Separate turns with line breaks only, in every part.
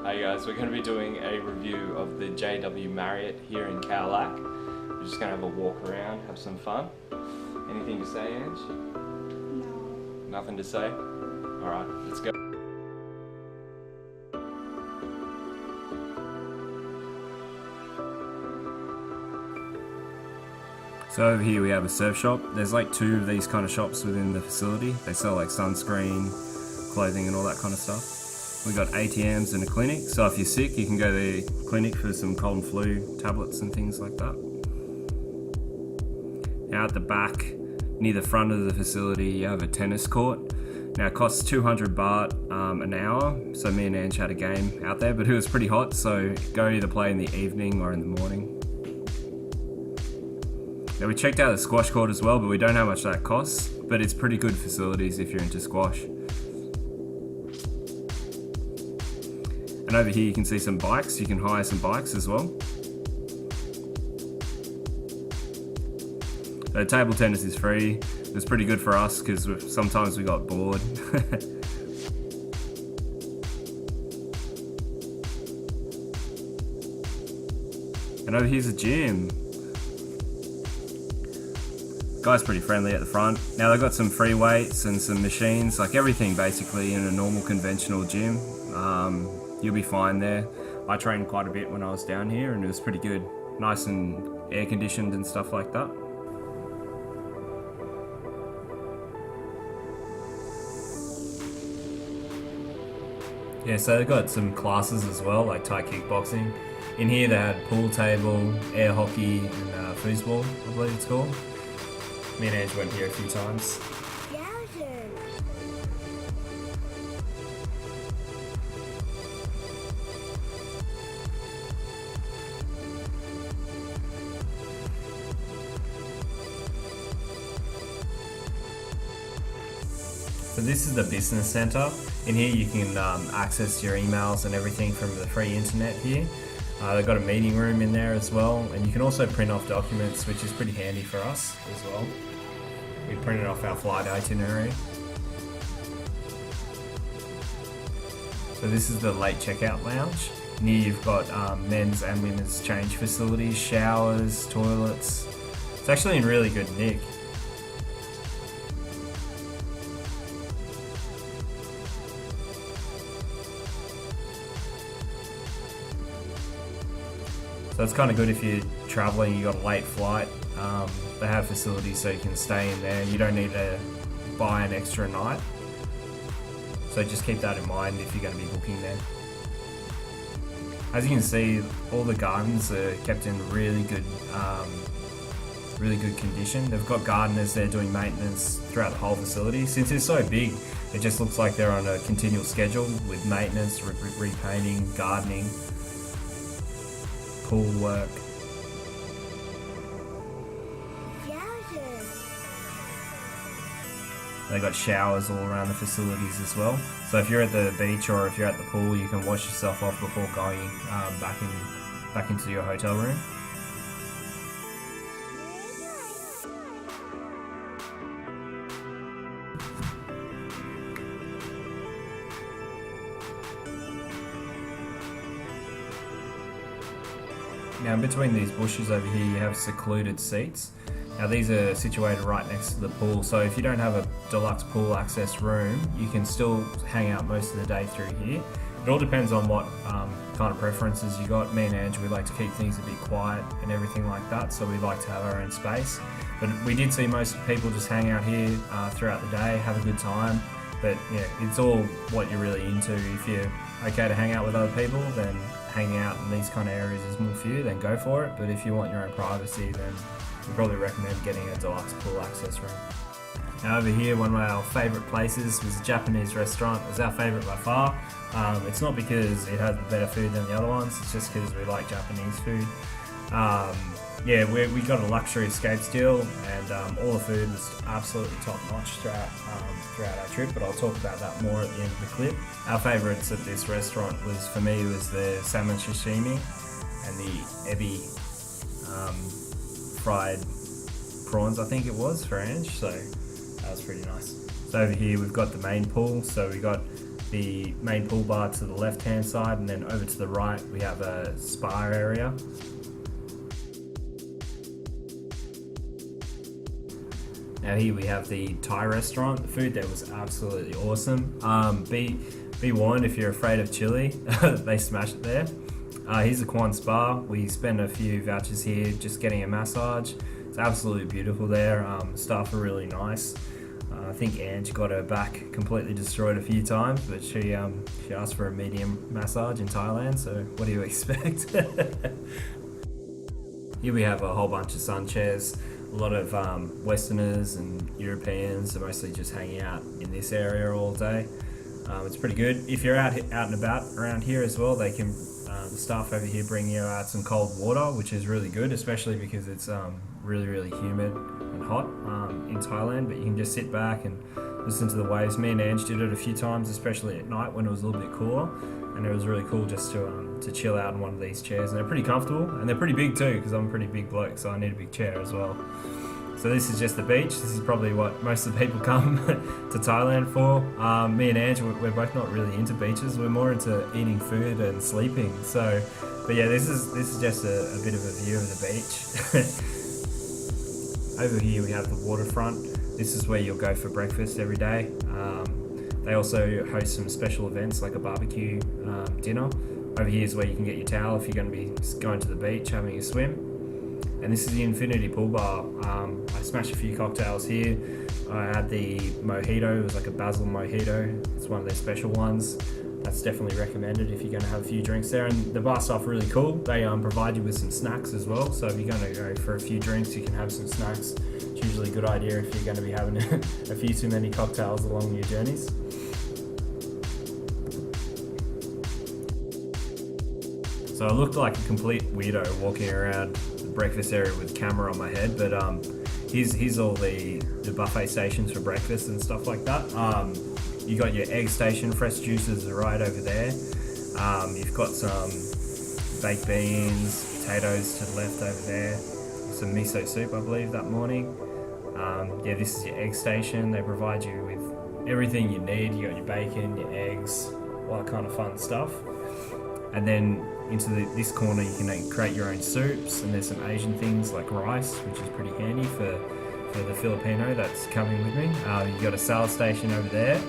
Hey guys, we're going to be doing a review of the JW Marriott here in Khao Lak. We're just going to have a walk around, have some fun. Anything to say, Ange?
No.
Nothing to say? Alright, let's go.
So over here we have a surf shop. There's like 2 of these kind of shops within the facility. They sell like sunscreen, clothing and all that kind of stuff. We got ATMs and a clinic, so if you're sick you can go to the clinic for some cold and flu tablets and things like that. Now at the back, near the front of the facility, you have a tennis court. Now it costs 200 baht an hour, so me and Ange had a game out there, but it was pretty hot, so go either play in the evening or in the morning. Now we checked out the squash court as well, but we don't know how much that costs, but it's pretty good facilities if you're into squash. And over here you can see some bikes, you can hire some bikes as well. So table tennis is free. It was pretty good for us because sometimes we got bored. And over here's a gym. Guy's pretty friendly at the front. Now they've got some free weights and some machines, like everything basically in a normal conventional gym. You'll be fine there. I trained quite a bit when I was down here and it was pretty good. Nice and air conditioned and stuff like that. Yeah, so they've got some classes as well, like Thai kickboxing. In here they had pool table, air hockey and foosball, I believe it's called. Me and Ange went here a few times. So this is the business center. In here you can access your emails and everything from the free internet here. They've got a meeting room in there as well, and you can also print off documents, which is pretty handy for us as well. We printed off our flight itinerary. So this is the late checkout lounge. In here you've got men's and women's change facilities, showers, toilets. It's actually in really good nick. So it's kind of good if you're traveling, you got a late flight. They have facilities so you can stay in there. You don't need to buy an extra night. So just keep that in mind if you're going to be booking there. As you can see, all the gardens are kept in really good condition. They've got gardeners there doing maintenance throughout the whole facility. Since it's so big, it just looks like they're on a continual schedule with maintenance, repainting, gardening, pool work. They got showers all around the facilities as well. So if you're at the beach or if you're at the pool, you can wash yourself off before going back into your hotel room. Now in between these bushes over here you have secluded seats. Now these are situated right next to the pool, so if you don't have a deluxe pool access room, you can still hang out most of the day through here. It all depends on what kind of preferences you got. Me and Ange, we like to keep things a bit quiet and everything like that, so we like to have our own space. But we did see most people just hang out here throughout the day, have a good time. But yeah, it's all what you're really into. If you're okay to hang out with other people, then hanging out in these kind of areas is more for you, then go for it. But if you want your own privacy, then we probably recommend getting a deluxe pool access room. Now over here, one of our favourite places was a Japanese restaurant. It was our favourite by far. It's not because it has better food than the other ones, it's just because we like Japanese food. Yeah, we got a luxury escapes deal, and all the food was absolutely top notch throughout our trip, but I'll talk about that more at the end of the clip. Our favourites at this restaurant for me was the salmon sashimi and the ebi fried prawns, I think it was, for Ange, so that was pretty nice. So over here we've got the main pool, so we got the main pool bar to the left hand side, and then over to the right we have a spa area. Now here we have the Thai restaurant. The food there was absolutely awesome. Be warned if you're afraid of chili, they smash it there. Here's the Kwan Spa. We spent a few vouchers here just getting a massage. It's absolutely beautiful there. Staff are really nice. I think Ange got her back completely destroyed a few times, but she asked for a medium massage in Thailand, so what do you expect? Here we have a whole bunch of sun chairs. A lot of Westerners and Europeans are mostly just hanging out in this area all day. It's pretty good. If you're out and about around here as well, they can the staff over here bring you out some cold water, which is really good, especially because it's really humid and hot in Thailand. But you can just sit back and listen to the waves. Me and Ange did it a few times, especially at night when it was a little bit cooler, and it was really cool just to chill out in one of these chairs. And they're pretty comfortable, and they're pretty big too, because I'm a pretty big bloke, so I need a big chair as well. So this is just the beach. This is probably what most of the people come to Thailand for. Me and Ange, we're both not really into beaches. We're more into eating food and sleeping. So, but yeah, this is just a bit of a view of the beach. Over here we have the waterfront. This is where you'll go for breakfast every day. They also host some special events like a barbecue dinner. Over here is where you can get your towel if you're going to be going to the beach, having a swim. And this is the Infinity Pool Bar. I smashed a few cocktails here. I had the mojito. It was like a basil mojito. It's one of their special ones. That's definitely recommended if you're going to have a few drinks there. And the bar staff are really cool. They provide you with some snacks as well. So if you're going to go for a few drinks, you can have some snacks. It's usually a good idea if you're going to be having a few too many cocktails along your journeys. So I looked like a complete weirdo walking around the breakfast area with a camera on my head, but here's all the buffet stations for breakfast and stuff like that. You got your egg station, fresh juices are right over there. You've got some baked beans, potatoes to the left over there, some miso soup I believe that morning. Yeah, this is your egg station. They provide you with everything you need. You got your bacon, your eggs, all that kind of fun stuff. And then into this corner you can create your own soups, and there's some Asian things like rice, which is pretty handy for the Filipino that's coming with me. You've got a salad station over there,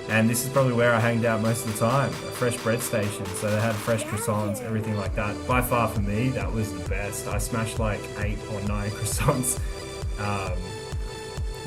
and this is probably where I hanged out most of the time, a fresh bread station. So they had fresh croissants, everything like that. By far for me, that was the best. I smashed like 8 or 9 croissants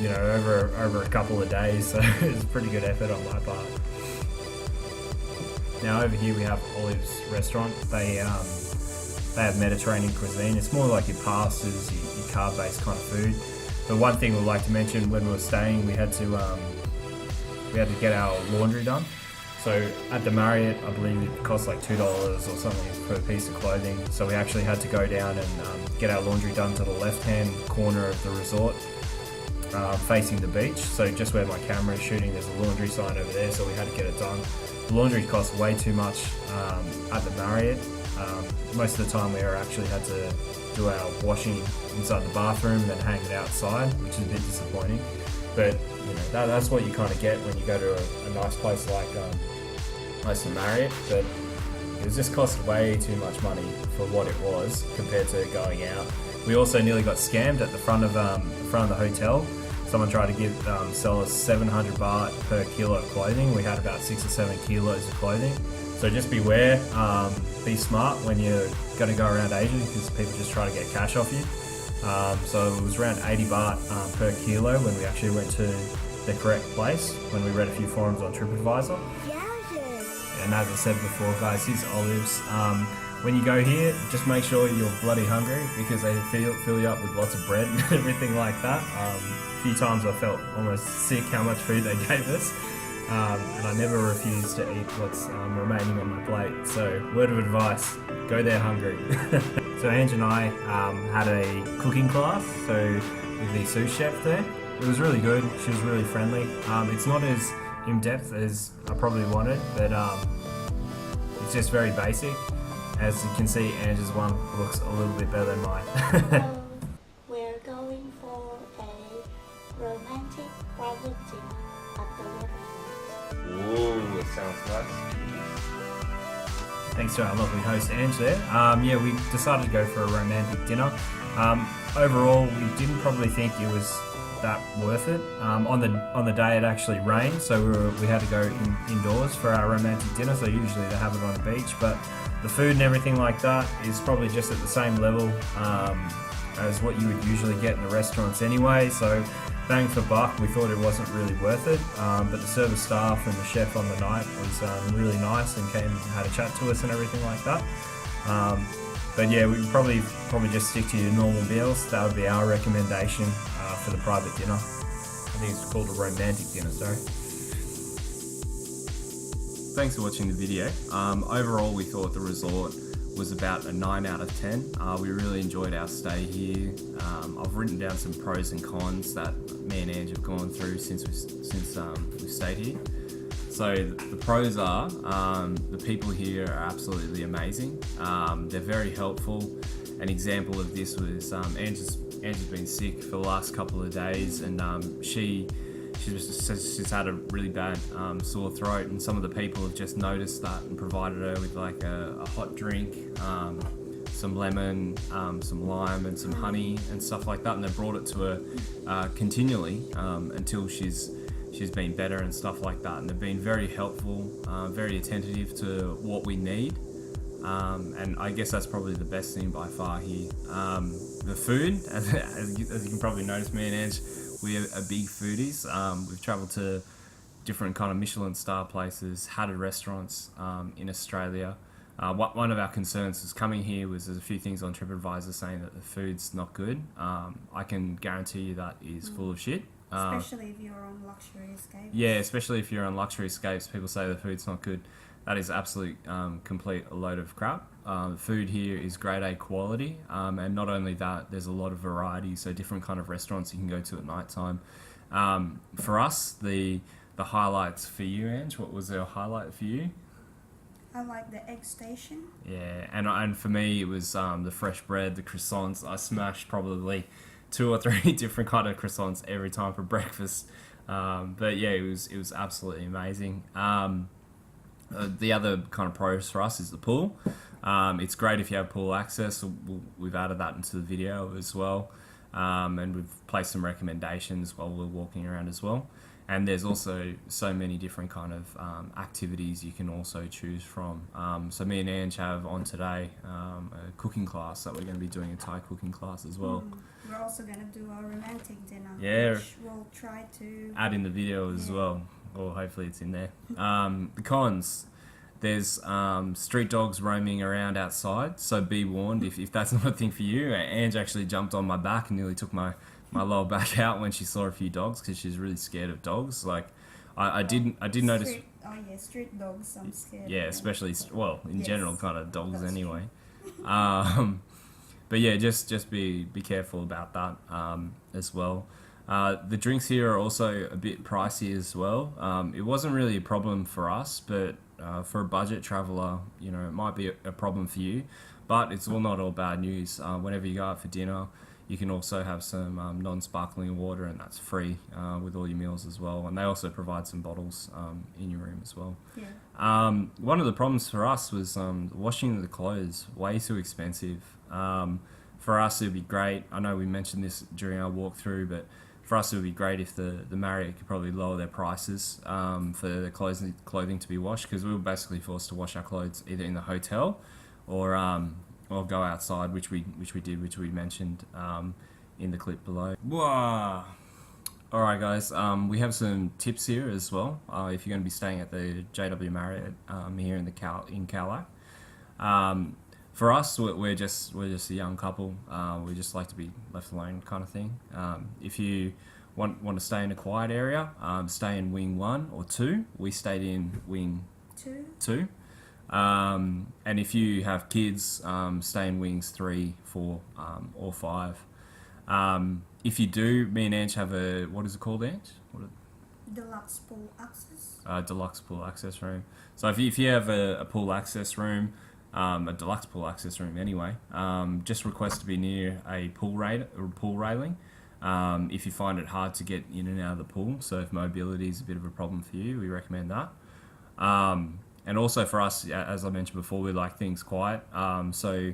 over a couple of days, so it was a pretty good effort on my part. Now over here we have Olive's restaurant. They have Mediterranean cuisine. It's more like your pastas, your carb-based kind of food. But one thing we'd like to mention, when we were staying, we had to get our laundry done. So at the Marriott, I believe it costs like $2 or something per piece of clothing. So we actually had to go down and get our laundry done to the left-hand corner of the resort, facing the beach. So just where my camera is shooting, there's a laundry sign over there, so we had to get it done. The laundry costs way too much at the Marriott. Most of the time we actually had to do our washing inside the bathroom and then hang it outside, which is a bit disappointing. But that's what you kind of get when you go to a nice place like the Marriott. But it just cost way too much money for what it was compared to going out. We also nearly got scammed at the front of the hotel. Someone tried to sell us 700 baht per kilo of clothing. We had about 6 or 7 kilos of clothing. So just beware, be smart when you're going to go around Asia, because people just try to get cash off you. So it was around 80 baht per kilo when we actually went to the correct place, when we read a few forums on TripAdvisor. And as I said before, guys, here's Olives. When you go here, just make sure you're bloody hungry, because they fill you up with lots of bread and everything like that. A few times I felt almost sick how much food they gave us, and I never refuse to eat what's remaining on my plate. So word of advice, go there hungry. So Ange and I had a cooking class, so with the sous chef there. It was really good. She was really friendly. It's not as in-depth as I probably wanted, but it's just very basic. As you can see, Ange's one looks a little bit better than mine.
We're going for a romantic private dinner at the waterfront.
Ooh, it sounds
thanks to our lovely host Ange there. Yeah, we decided to go for a romantic dinner. Overall, we didn't probably think it was that worth it. On the day it actually rained, so we had to go indoors for our romantic dinner. So usually they have it on the beach, but the food and everything like that is probably just at the same level as what you would usually get in the restaurants anyway. So bang for buck, we thought it wasn't really worth it. But the service staff and the chef on the night was really nice and came and had a chat to us and everything like that. But yeah, we probably just stick to your normal meals. That would be our recommendation for the private dinner. I think it's called a romantic dinner, sorry.
Thanks for watching the video. Overall, we thought the resort was about a 9 out of 10. We really enjoyed our stay here. I've written down some pros and cons that me and Ange have gone through since we've stayed here. So the pros are, the people here are absolutely amazing. They're very helpful. An example of this was Ange's been sick for the last couple of days, and she's had a really bad sore throat, and some of the people have just noticed that and provided her with like a hot drink, some lemon, some lime and some honey and stuff like that, and they brought it to her continually until she's been better and stuff like that. And they've been very helpful, very attentive to what we need. And I guess that's probably the best thing by far here. The food, as you can probably notice, me and Ange, we are big foodies. We've travelled to different kind of Michelin star places, Hatter restaurants in Australia. One of our concerns is coming here was there's a few things on TripAdvisor saying that the food's not good. I can guarantee you that is full of shit.
Especially if you're on luxury escapes.
Yeah, especially if you're on luxury escapes, people say the food's not good. That is absolute complete a load of crap. Food here is grade A quality, and not only that, there's a lot of variety, so different kind of restaurants you can go to at night time. For us, the highlights for you, Ange, what was the highlight for you?
I like the egg station.
Yeah, and for me it was the fresh bread, the croissants. I smashed probably 2 or 3 different kind of croissants every time for breakfast. But yeah, it was absolutely amazing. The other kind of pros for us is the pool. It's great if you have pool access. We've added that into the video as well, and we've placed some recommendations while we're walking around as well. And there's also so many different kind of activities you can also choose from. So me and Ange have on today a cooking class that we're going to be doing, a Thai cooking class as well.
We're also going to do a romantic dinner,
Yeah.
which we'll try to
Add in the video as well, or hopefully it's in there. The cons, there's street dogs roaming around outside, so be warned if that's not a thing for you. Ange actually jumped on my back and nearly took my lower back out when she saw a few dogs because she's really scared of dogs. Like I did notice.
Oh yeah, street dogs. I'm scared.
Yeah, especially in general, kind of dogs
That's
anyway. But yeah, just be careful about that as well. The drinks here are also a bit pricey as well. It wasn't really a problem for us, but for a budget traveller, it might be a problem for you. But it's not all bad news. Whenever you go out for dinner, you can also have some non-sparkling water, and that's free with all your meals as well. And they also provide some bottles in your room as well.
Yeah.
One of the problems for us was washing the clothes, way too expensive. For us, it would be great. I know we mentioned this during our walkthrough, but for us, it would be great if the Marriott could probably lower their prices for the clothing to be washed, because we were basically forced to wash our clothes either in the hotel or go outside, which we did, which we mentioned in the clip below. Whoa. All right, guys. We have some tips here as well. If you're going to be staying at the JW Marriott here in Khao Lak. For us, we're just a young couple. We just like to be left alone, kind of thing. If you want to stay in a quiet area, stay in wing 1 or 2. We stayed in wing 2. And if you have kids, stay in wings 3, 4, or 5. If you do, me and Ange have a, what is it called, Ange?
Deluxe pool access.
Deluxe pool access room. So if you have a pool access room, a deluxe pool access room anyway, just request to be near a pool railing. If you find it hard to get in and out of the pool, so if mobility is a bit of a problem for you, we recommend that. and also for us, as I mentioned before, we like things quiet. So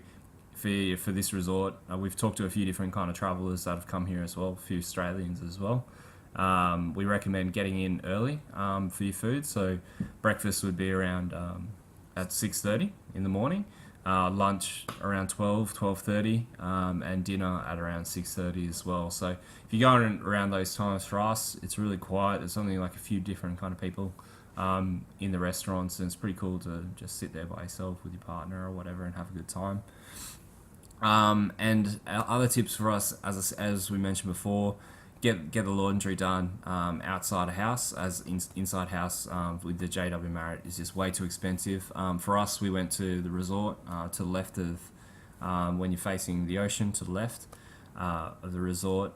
for this resort, we've talked to a few different kind of travelers that have come here as well, a few Australians as well. We recommend getting in early for your food. So breakfast would be around at 6:30 in the morning. Lunch around 12:30, and dinner at around 6:30 as well. So if you're going around those times, for us, it's really quiet. There's only like a few different kind of people in the restaurants, and it's pretty cool to just sit there by yourself with your partner or whatever and have a good time. And other tips for us, as we mentioned before, get the laundry done outside a house, as inside house with the JW Marriott is just way too expensive. For us, we went to the resort to the left of when you're facing the ocean, to the left of the resort.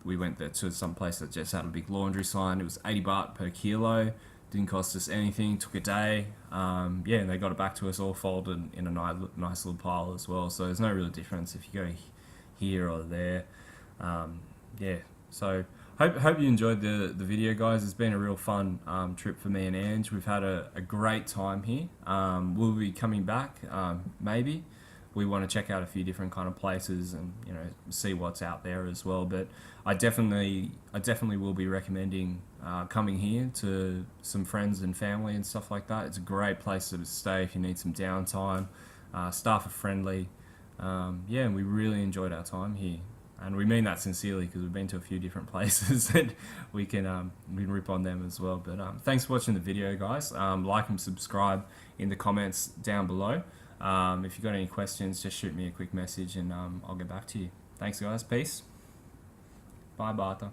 We went there to some place that just had a big laundry sign. It was 80 baht per kilo. Didn't cost us anything. Took a day. And they got it back to us all folded in a nice little pile as well. So there's no real difference if you go here or there. So hope you enjoyed the video, guys. It's been a real fun trip for me and Ange. We've had a great time here. We'll be coming back, maybe. We want to check out a few different kind of places and see what's out there as well. But I definitely will be recommending coming here to some friends and family and stuff like that. It's a great place to stay if you need some downtime. Staff are friendly. And we really enjoyed our time here. And we mean that sincerely, because we've been to a few different places and we can rip on them as well. But thanks for watching the video, guys. Like and subscribe in the comments down below. If you've got any questions, just shoot me a quick message and I'll get back to you. Thanks, guys. Peace. Bye, Bartha.